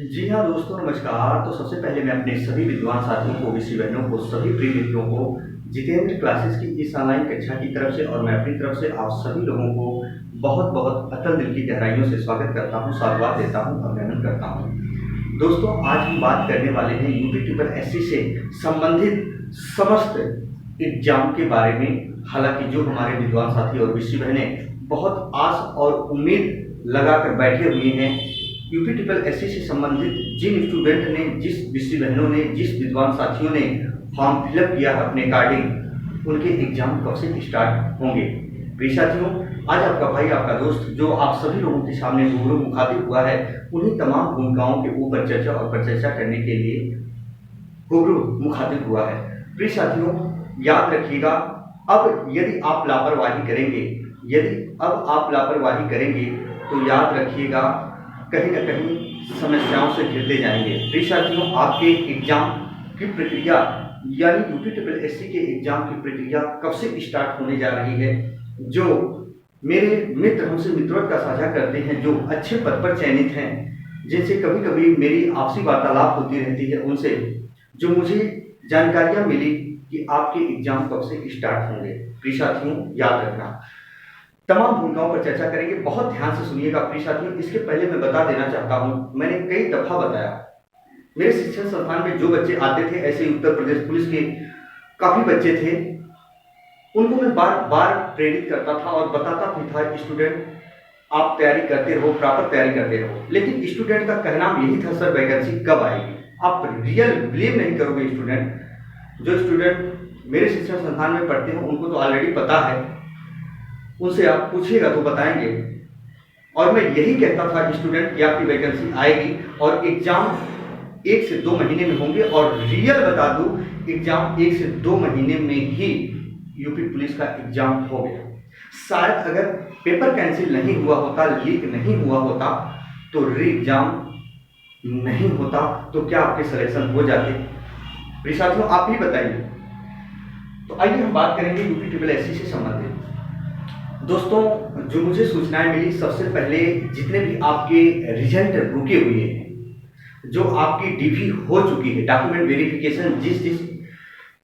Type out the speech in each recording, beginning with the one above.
जी हाँ दोस्तों, नमस्कार। तो सबसे पहले मैं अपने सभी विद्वान साथियों को, ओबीसी बहनों को, सभी प्रिय मित्रों को जितेंद्र क्लासेस की इस ऑनलाइन कक्षा की तरफ से और मैं अपनी तरफ से आप सभी लोगों को बहुत बहुत अतल दिल की गहराइयों से स्वागत करता हूँ, साधुवाद देता हूँ, अभिनंदन करता हूँ। दोस्तों, आज हम बात करने वाले हैं यूपी ट्रिपल एससी से संबंधित समस्त एग्जाम के बारे में। हालांकि जो हमारे विद्वान साथी और ओबीसी बहनें बहुत आस और उम्मीद लगाकर बैठे हुए हैं, यूपी ट्रिपल एससी से संबंधित जिन स्टूडेंट ने, जिस ओबीसी बहनों ने, जिस विद्वान साथियों ने फॉर्म फिलअप किया है अपने अकॉर्डिंग, उनके एग्जाम कब से स्टार्ट होंगे। प्रिय साथियों, आज आपका भाई, आपका दोस्त, जो आप सभी लोगों के सामने रूबरू मुखातिब हुआ है, उन्हीं तमाम भूमिकाओं के ऊपर चर्चा और परिचर्चा करने के लिए रूबरू मुखातिब हुआ है। प्रिय साथियों, याद रखिएगा, अब यदि आप लापरवाही करेंगे, यदि अब आप लापरवाही करेंगे तो याद रखिएगा कहीं न कहीं समस्याओं से घिरते जाएंगे। प्रिय साथियों, आपके एग्जाम की प्रक्रिया यानी यूपी ट्रिपल एससी के एग्जाम की प्रक्रिया कब से स्टार्ट होने जा रही है। जो मेरे मित्र हमसे मित्रवत साझा करते हैं, जो अच्छे पद पर चयनित हैं, जिनसे कभी कभी मेरी आपसी वार्तालाप होती रहती है, उनसे जो मुझे जानकारियां मिली कि आपके एग्जाम कब से स्टार्ट होंगे। प्रिय साथियों, याद रखना, तमाम भूमिकाओं पर चर्चा करेंगे। बहुत ध्यान से सुनिएगा प्रिय साथियों। इसके पहले मैं बता देना चाहता हूं, मैंने कई दफा बताया, मेरे शिक्षण संस्थान में जो बच्चे आते थे, ऐसे उत्तर प्रदेश पुलिस के काफी बच्चे थे, उनको मैं बार बार प्रेरित करता था और बताता भी था, स्टूडेंट आप तैयारी करते रहो, प्रॉपर तैयारी करते रहो। लेकिन स्टूडेंट का कहना यही था, सर वैकेंसी कब आएगी। आप रियल बिलीव नहीं करोगे, स्टूडेंट, जो स्टूडेंट मेरे शिक्षण संस्थान में पढ़ते हैं उनको तो ऑलरेडी पता है, उनसे आप पूछिएगा तो बताएंगे। और मैं यही कहता था स्टूडेंट कि आपकी वैकेंसी आएगी और एग्जाम 1 से 2 महीने में होंगे। और रियल बता दूं, एग्जाम 1 से 2 महीने में ही यूपी पुलिस का एग्जाम हो गया। शायद अगर पेपर कैंसिल नहीं हुआ होता, लीक नहीं हुआ होता, तो री एग्जाम नहीं होता, तो क्या आपके सिलेक्शन हो जाते। प्रिय साथियों, आप ही बताइए। तो आइए हम बात करेंगे यूपी ट्रिपल एससी से संबंधित। दोस्तों, जो मुझे सूचनाएं मिली, सबसे पहले जितने भी आपके रिजल्ट रुके हुए हैं, जो आपकी डीवी हो चुकी है, डॉक्यूमेंट वेरिफिकेशन जिस जिस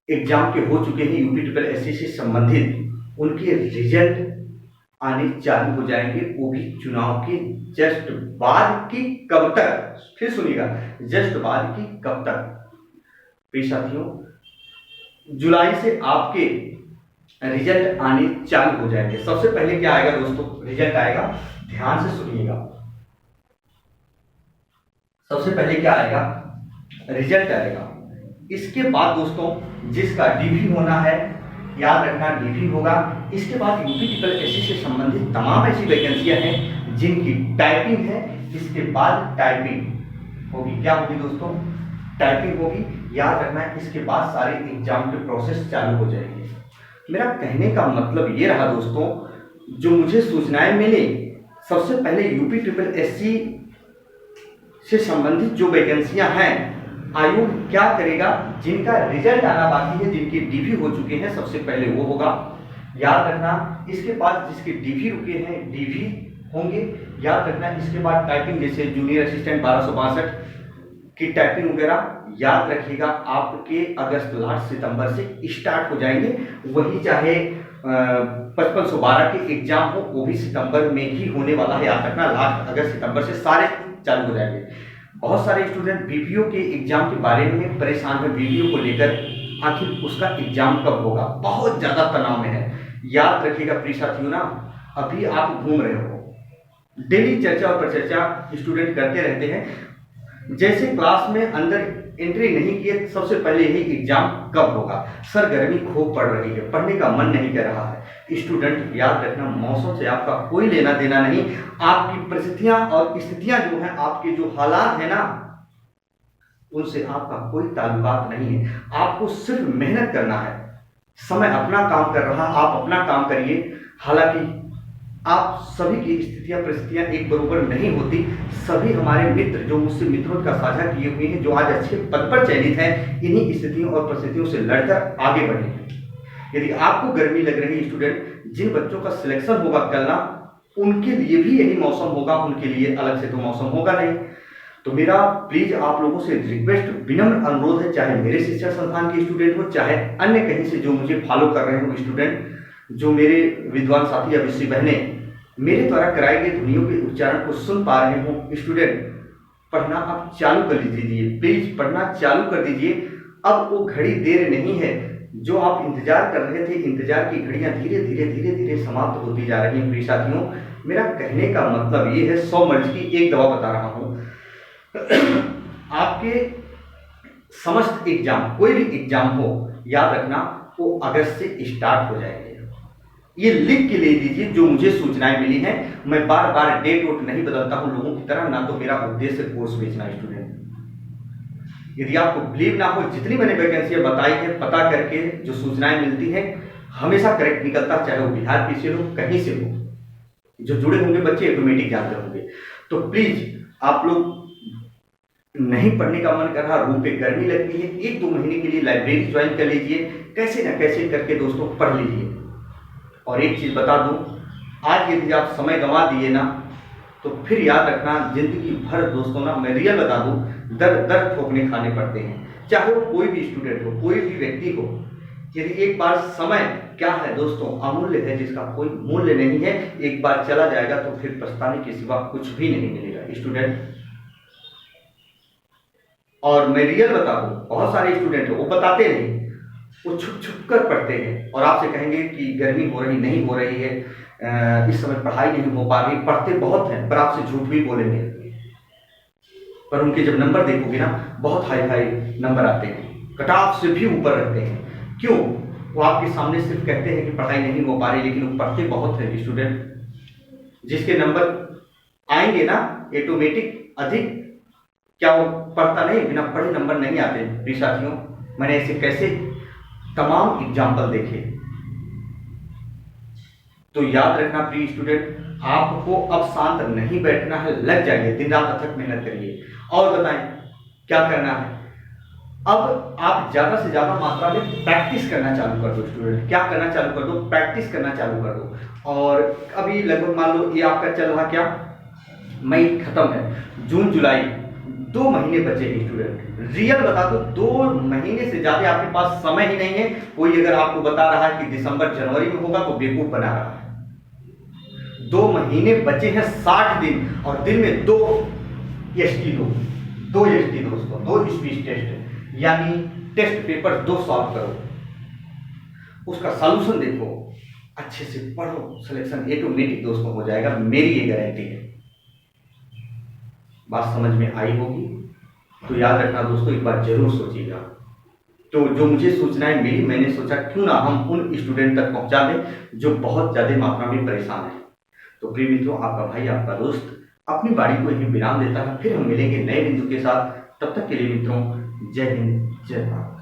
एग्जाम के हो चुके हैं यूपी ट्रिपल एससी से संबंधित, उनके रिजल्ट आने चालू हो जाएंगे, वो भी चुनाव के जस्ट बाद की कब तक, फिर सुनिएगा, जस्ट बाद की कब तक। प्रिय साथियों, जुलाई से आपके रिजल्ट आने चालू हो जाएंगे। सबसे पहले क्या आएगा दोस्तों, रिजल्ट आएगा, ध्यान से सुनिएगा। सबसे पहले क्या आएगा, रिजल्ट आएगा। इसके बाद दोस्तों, जिसका डीवी होना है, याद रखना डीवी होगा। इसके बाद यूपी ट्रिपल एससी से संबंधित तमाम ऐसी वैकेंसियां हैं जिनकी टाइपिंग है। इसके बाद टाइपिंग होगी, क्या होगी दोस्तों, टाइपिंग होगी। याद रखना, इसके बाद सारे एग्जाम के प्रोसेस चालू हो जाएंगे। मेरा कहने का मतलब ये रहा दोस्तों, जो मुझे सूचनाएं मिली, सबसे पहले यूपी ट्रिपल एससी से संबंधित जो वैकेंसियां हैं, आयोग क्या करेगा, जिनका रिजल्ट आना बाकी है, जिनके डीवी हो चुके हैं, सबसे पहले वो होगा, याद रखना। इसके बाद जिसके डीवी रुके हैं, डीवी होंगे, याद रखना। इसके बाद टाइपिंग, जैसे जूनियर असिस्टेंट 1262 की टाइपिंग वगैरह, याद रखिएगा, आपके अगस्त लास्ट सितंबर से स्टार्ट हो जाएंगे। वही चाहे 5512 के एग्जाम हो, वो भी सितंबर में ही होने वाला है। याद रखना, लास्ट अगस्त सितंबर से सारे चालू हो जाएंगे। बहुत सारे स्टूडेंट बीपीओ के एग्जाम के बारे में परेशान है, बीपीओ को लेकर, आखिर उसका एग्जाम कब होगा, बहुत ज्यादा तनाव में है। याद रखिएगा प्रिय साथियों, ना अभी आप घूम रहे हो, डेली चर्चा और परिचर्चा स्टूडेंट करते रहते हैं। जैसे क्लास में अंदर एंट्री नहीं किए, सबसे पहले यही एग्जाम कब होगा। सर गर्मी खूब पड़ रही है, पढ़ने का मन नहीं कर रहा है। स्टूडेंट याद रखना, मौसम से आपका कोई लेना देना नहीं। आपकी परिस्थितियां और स्थितियां जो हैं, आपके जो हालात है ना, उनसे आपका कोई ताल्लुकात नहीं है। आपको सिर्फ मेहनत करना है। समय अपना काम कर रहा, आप अपना काम करिए। हालांकि आप सभी की स्थितियां परिस्थितियां एक बराबर नहीं होती। सभी हमारे मित्र जो मुझसे मित्रों का साझा किए हुए हैं, जो आज अच्छे पद पर चयनित हैं, इन्हीं स्थितियों और परिस्थितियों से लड़कर आगे बढ़े हैं। यदि आपको गर्मी लग रही है स्टूडेंट, जिन बच्चों का सिलेक्शन होगा कल ना, उनके लिए भी यही मौसम होगा, उनके लिए अलग से तो मौसम होगा नहीं। तो मेरा प्लीज आप लोगों से रिक्वेस्ट, विनम्र अनुरोध है, चाहे मेरे शिक्षा संस्थान के स्टूडेंट हो, चाहे अन्य कहीं से जो मुझे फॉलो कर रहे हो स्टूडेंट, जो मेरे विद्वान साथी या विषय बहनें मेरे द्वारा कराए गए ध्वनियों के उच्चारण को सुन पा रहे हो स्टूडेंट, पढ़ना अब चालू कर दीजिए, प्लीज पढ़ना चालू कर दीजिए। अब वो घड़ी देर नहीं है, जो आप इंतजार कर रहे थे, इंतजार की घड़ियां धीरे धीरे धीरे धीरे समाप्त होती जा रही हैं प्रिय साथियों। मेरा कहने का मतलब ये है, 100 मर्ज की एक दवा बता रहा हूं। आपके समस्त एग्जाम, कोई भी एग्जाम हो, याद रखना वो अगस्त से स्टार्ट हो जाएंगे। ये लिख के ले लीजिए, जो मुझे सूचनाएं मिली हैं। मैं बार बार डेट वोट नहीं बदलता हूं लोगों की तरह, ना तो मेरा उद्देश्य कोर्स बेचना स्टूडेंट। यदि आपको बिलीव ना हो, जितनी मैंने वैकेंसियां बताई है, पता करके जो सूचनाएं मिलती हैं हमेशा करेक्ट निकलता, चाहे वो बिहार की से हो, कहीं से हो। जो जुड़े होंगे बच्चे ऑटोमेटिक जानते होंगे। तो प्लीज आप लोग, नहीं पढ़ने का मन कर रहा, रूम पे गर्मी लगती है, 1-2 महीने के लिए लाइब्रेरी ज्वाइन कर लीजिए, कैसे ना कैसे करके दोस्तों पढ़ लीजिए। और एक चीज बता दूं, आज यदि आप समय गंवा दिए ना, तो फिर याद रखना जिंदगी भर दोस्तों ना, मैं रियल बता दूं, दर दर ठोकने खाने पड़ते हैं। चाहे वो कोई भी स्टूडेंट हो, कोई भी व्यक्ति हो, यदि एक बार समय क्या है दोस्तों, अमूल्य है, जिसका कोई मूल्य नहीं है, एक बार चला जाएगा तो फिर पछताने के सिवा कुछ भी नहीं मिलेगा स्टूडेंट। और मैं रियल बता दूं, बहुत सारे स्टूडेंट हो, वो बताते नहीं, वो छुप छुप कर पढ़ते हैं और आपसे कहेंगे कि गर्मी हो रही, नहीं हो रही है, इस समय पढ़ाई नहीं हो पा रही, पढ़ते बहुत हैं पर आपसे झूठ भी बोलेंगे। पर उनके जब नंबर देखोगे ना, बहुत हाई हाई नंबर आते हैं, कट ऑफ से भी ऊपर रहते हैं। क्यों? वो आपके सामने सिर्फ कहते हैं कि पढ़ाई नहीं हो पा रही, लेकिन वो पढ़ते बहुत हैं स्टूडेंट। जिसके नंबर आएंगे ना ऑटोमेटिक अधिक, क्या वो पढ़ता नहीं? बिना पढ़े नंबर नहीं आते प्रिय साथियों। मैंने ऐसे कैसे तमाम एग्जाम्पल देखे। तो याद रखना प्रिय स्टूडेंट, आपको अब शांत नहीं बैठना है, लग जाइए, दिन रात अथक मेहनत करिए। और बताएं क्या करना है? अब आप ज्यादा से ज्यादा मात्रा में प्रैक्टिस करना चालू कर दो स्टूडेंट। क्या करना चालू कर दो? प्रैक्टिस करना चालू कर दो। और अभी लगभग मान लो ये आपका चल रहा क्या, मई खत्म है, जून जुलाई 2 महीने बचे हैं स्टूडेंट। रियल बता दो, 2 महीने से ज्यादा आपके पास समय ही नहीं है। कोई अगर आपको बता रहा है कि दिसंबर जनवरी में होगा तो बेवकूफ बना रहा है। 2 महीने बचे हैं, 60 दिन, और दिन में 2 एसटी दोस्तों, 2 स्पीच टेस्ट, यानी टेस्ट पेपर 2 सॉल्व करो, उसका सॉल्यूशन देखो, अच्छे से पढ़ो, सिलेक्शन ऑटोमेटिक दोस्तों हो जाएगा, मेरी ये गारंटी है। बात समझ में आई होगी तो याद रखना दोस्तों, एक बार जरूर सोचिएगा। तो जो मुझे सूचनाएं मिली, मैंने सोचा क्यों ना हम उन स्टूडेंट तक पहुंचा दें जो बहुत ज्यादा मात्रा में परेशान हैं। तो प्रिय मित्रों, आपका भाई, आपका दोस्त अपनी बाड़ी को यही विराम देता है। फिर हम मिलेंगे नए बिंदु के साथ। तब तक के लिए मित्रों, जय हिंद, जय भारत।